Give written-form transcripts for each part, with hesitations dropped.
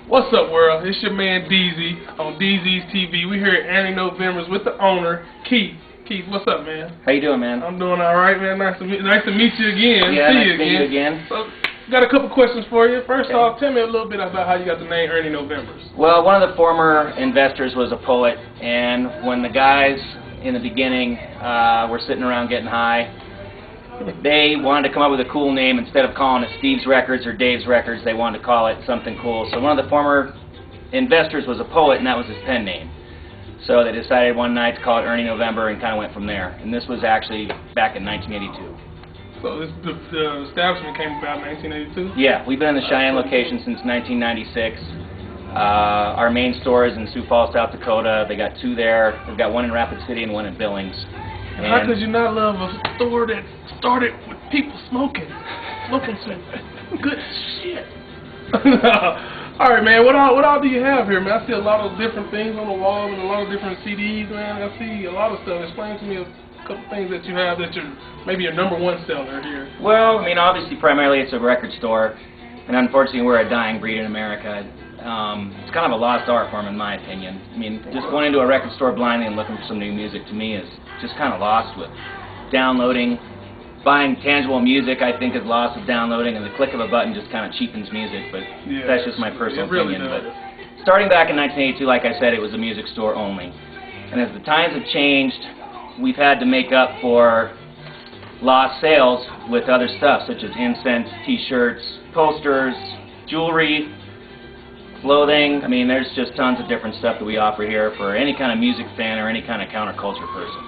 What's up, world? It's your man Deezy on Deezy's TV. We here at Ernie November's with the owner, Keith. Keith, what's up, man? How you doing, man? I'm doing all right, man. Nice to meet you again. Yeah, See nice you to meet you again. So, got a couple questions for you. First off, tell me a little bit about how you got the name Ernie November's. Well, one of the former investors was a poet, and when the guys in the beginning were sitting around getting high, they wanted to come up with a cool name. Instead of calling it Steve's Records or Dave's Records, they wanted to call it something cool. So one of the former investors was a poet, and that was his pen name. So they decided one night to call it Ernie November and kind of went from there. And this was actually back in 1982. So the establishment came about in 1982? Yeah, we've been in the Cheyenne location since 1996. Our main store is in Sioux Falls, South Dakota. They got two there. We've got one in Rapid City and one in Billings. And how could you not love a store that started with people smoking some good shit? All right, man. What all do you have here, man? I see a lot of different things on the wall and a lot of different CDs, man. I see a lot of stuff. Explain to me a couple things that you have that you're maybe your #1 seller here. Well, I mean, obviously, primarily it's a record store, and unfortunately, we're a dying breed in America. It's kind of a lost art form, in my opinion. I mean, just going into a record store blindly and looking for some new music, to me, is just kind of lost with downloading. Buying tangible music, I think, is lost with downloading, and the click of a button just kind of cheapens music, but yeah, that's just my personal really opinion. Does. But starting back in 1982, like I said, it was a music store only. And as the times have changed, we've had to make up for lost sales with other stuff, such as incense, t-shirts, posters, jewelry, clothing. I mean, there's just tons of different stuff that we offer here for any kind of music fan or any kind of counterculture person.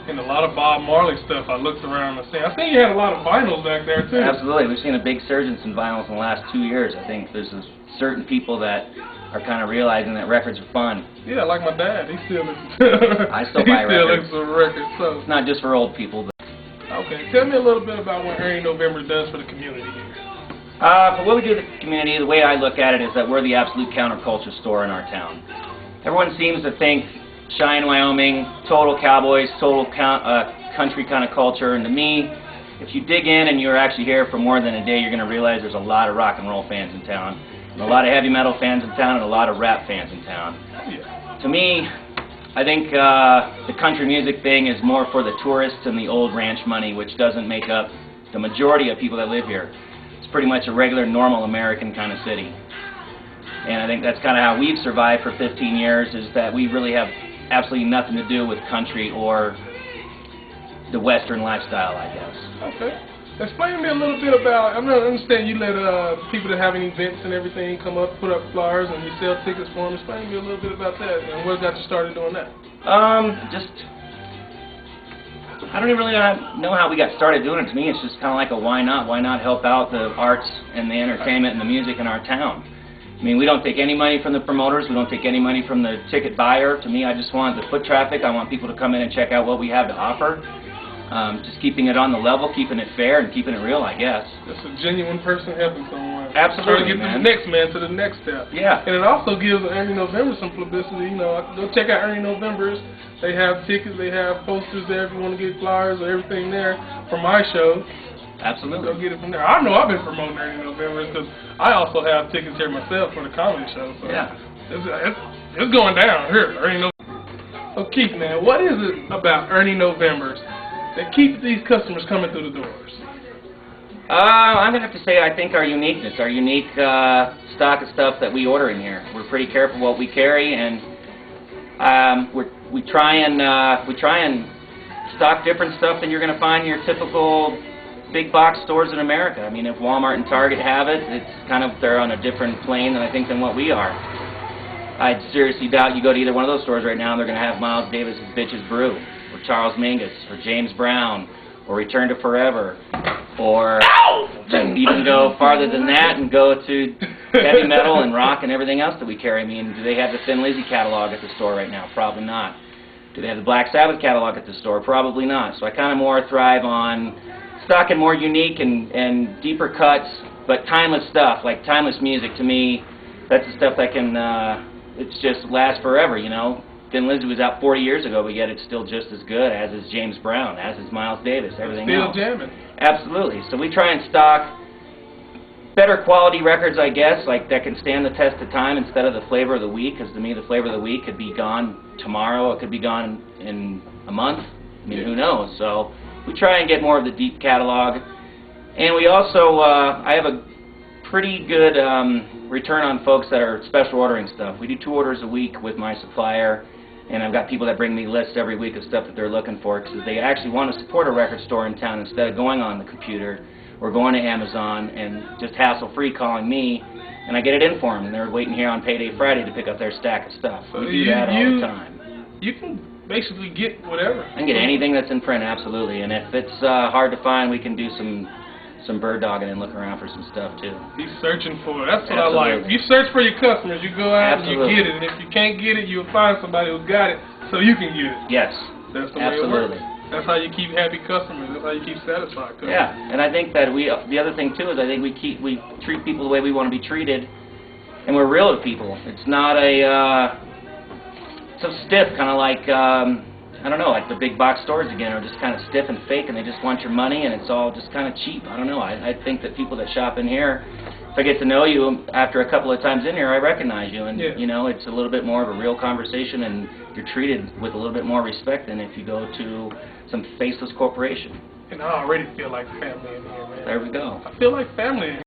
And a lot of Bob Marley stuff. I looked around and I think you had a lot of vinyls back there too. Absolutely. We've seen a big surge in vinyls in the last 2 years. I think there's certain people that are kind of realizing that records are fun. Yeah, like my dad. He still listens. I still buy records. He still listens to records. So. It's not just for old people. But okay. Tell me a little bit about what Ernie November does for the community here. For what we do in the community, the way I look at it is that we're the absolute counterculture store in our town. Everyone seems to think Cheyenne, Wyoming, total cowboys, total country kind of culture, and to me, if you dig in and you're actually here for more than a day, you're going to realize there's a lot of rock and roll fans in town, and a lot of heavy metal fans in town, and a lot of rap fans in town. Yeah. To me, I think the country music thing is more for the tourists and the old ranch money, which doesn't make up the majority of people that live here. It's pretty much a regular, normal American kind of city. And I think that's kind of how we've survived for 15 years, is that we really have absolutely nothing to do with country or the Western lifestyle, I guess. Okay. Explain to me a little bit about, I understand you let people that have events and everything come up, put up flyers, and you sell tickets for them. Explain to me a little bit about that, and what got you started doing that? I don't even really know how we got started doing it. To me, it's just kind of like a why not? Why not help out the arts and the entertainment and the music in our town? I mean, we don't take any money from the promoters. We don't take any money from the ticket buyer. To me, I just want the foot traffic. I want people to come in and check out what we have to offer. Just keeping it on the level, keeping it fair, and keeping it real, I guess. It's a genuine person helping someone. Absolutely, trying to get the next man to the next step. Yeah. And it also gives Ernie November some publicity. You know, go check out Ernie November's. They have tickets. They have posters there if you want to get flyers or everything there for my show. Absolutely. Go get it from there. I know I've been promoting Ernie November because I also have tickets here myself for the comedy show. So yeah. It's going down here, Ernie November. So Keith, man, what is it about Ernie November's that keeps these customers coming through the doors? I'm going to have to say I think our uniqueness, our unique stock of stuff that we order in here. We're pretty careful what we carry, and we try and stock different stuff than you're going to find in your typical big box stores in America. I mean, if Walmart and Target have it, it's kind of, they're on a different plane than what we are. I seriously doubt you go to either one of those stores right now and they're going to have Miles Davis's Bitches Brew, or Charles Mingus, or James Brown, or Return to Forever, or even go farther than that and go to heavy metal and rock and everything else that we carry. I mean, do they have the Thin Lizzy catalog at the store right now? Probably not. Do they have the Black Sabbath catalog at the store? Probably not. So I kind of more thrive on stocking more unique and deeper cuts, but timeless stuff, like timeless music. To me, that's the stuff that can, it's just last forever, you know. Thin Lizzy was out 40 years ago, but yet it's still just as good, as is James Brown, as is Miles Davis, everything else. Still jamming. Absolutely. So we try and stock better quality records, I guess, like that can stand the test of time instead of the flavor of the week, because to me the flavor of the week could be gone tomorrow, it could be gone in a month, I mean, who knows. So we try and get more of the deep catalog, and we also, I have a pretty good return on folks that are special ordering stuff. We do 2 orders a week with my supplier, and I've got people that bring me lists every week of stuff that they're looking for, because they actually want to support a record store in town instead of going on the computer or going to Amazon and just hassle-free calling me, and I get it in for them, and they're waiting here on Payday Friday to pick up their stack of stuff. So we do that all the time. You can basically get whatever. I can get anything that's in print, absolutely, and if it's hard to find, we can do some bird dogging and look around for some stuff too. He's searching for it. That's what Absolutely. I like. You search for your customers. You go out Absolutely. and you get it. And if you can't get it, you'll find somebody who's got it so you can get it. Yes. That's the way it Absolutely. works. That's how you keep happy customers. That's how you keep satisfied customers. Yeah, and I think that the other thing too is I think we treat people the way we want to be treated, and we're real with people. It's not so stiff, kind of like I don't know, like the big box stores again are just kind of stiff and fake, and they just want your money, and it's all just kind of cheap. I don't know. I think that people that shop in here, if I get to know you after a couple of times in here, I recognize you, and you know, it's a little bit more of a real conversation, and you're treated with a little bit more respect than if you go to some faceless corporation. And I already feel like family in here, man. There we go. I feel like family in here.